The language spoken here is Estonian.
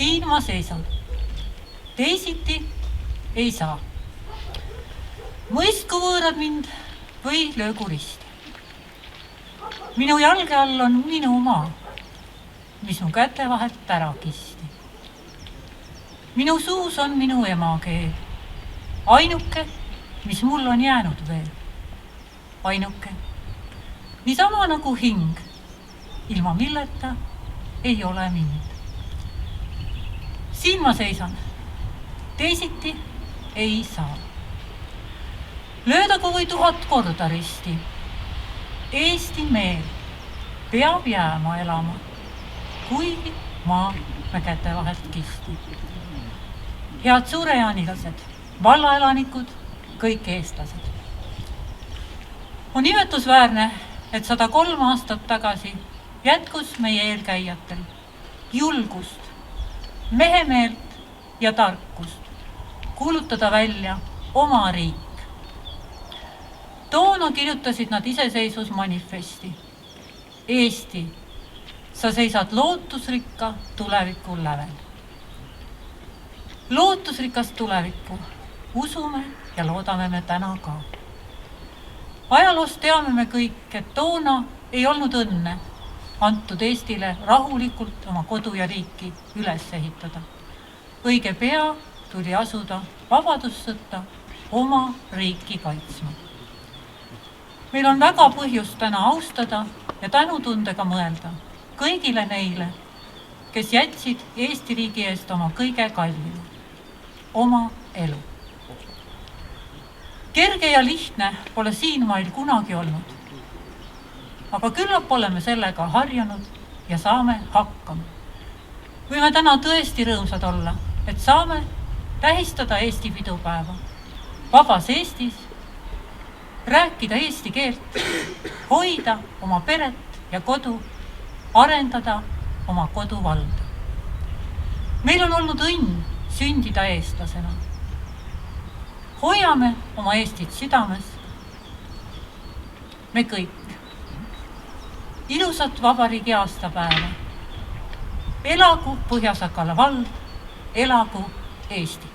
Siin ma seisan. Teisiti ei saa. Mõistku võõrad mind või löögu risti. Minu jalge all on minu maa, mis mu käte vahet ära kisti. Minu suus on minu emakeel, ainuke, mis mul on jäänud veel. Ainuke, niisama nagu hing, ilma milleta ei ole mind. Siin ma seisan, teisiti ei saa. Löödagu või 1000 korda risti. Eesti meel peab jääma elama, kuigi maa me käte vahelt kisti. Head suurejaanilased, vallaelanikud, kõik eestlased. On imetusväärne, et 103 aastat tagasi jätkus meie eelkäijatel julgust, mehemeelt ja tarkust kuulutada välja oma riik. Toona kirjutasid nad iseseisvusmanifesti. Eesti, sa seisad lootusrikka tuleviku lävel. Lootusrikast tulevikku usume ja loodame me täna ka. Ajaloost teame me kõik, et toona ei olnud õnne antud Eestile rahulikult oma kodu ja riiki üles ehitada. Õige pea tuli asuda vabadussõtta oma riiki kaitsma. Meil on väga põhjust täna austada ja tänutundega mõelda kõigile neile, kes jätsid Eesti riigi eest oma kõige kallima, oma elu. Kerge ja lihtne pole siin mail kunagi olnud, aga küllap oleme sellega harjunud ja saame hakkama. Võime täna tõesti rõõmsad olla, et saame tähistada Eesti pidupäeva vabas Eestis, rääkida eesti keelt, hoida oma peret ja kodu, arendada oma koduvalda. Meil on olnud õnn sündida eestlasena. Hoiame oma Eestit südames. Me kõik. Ilusat vabariigi aastapäeva. Elagu Põhja-Sakala vald, elagu Eesti.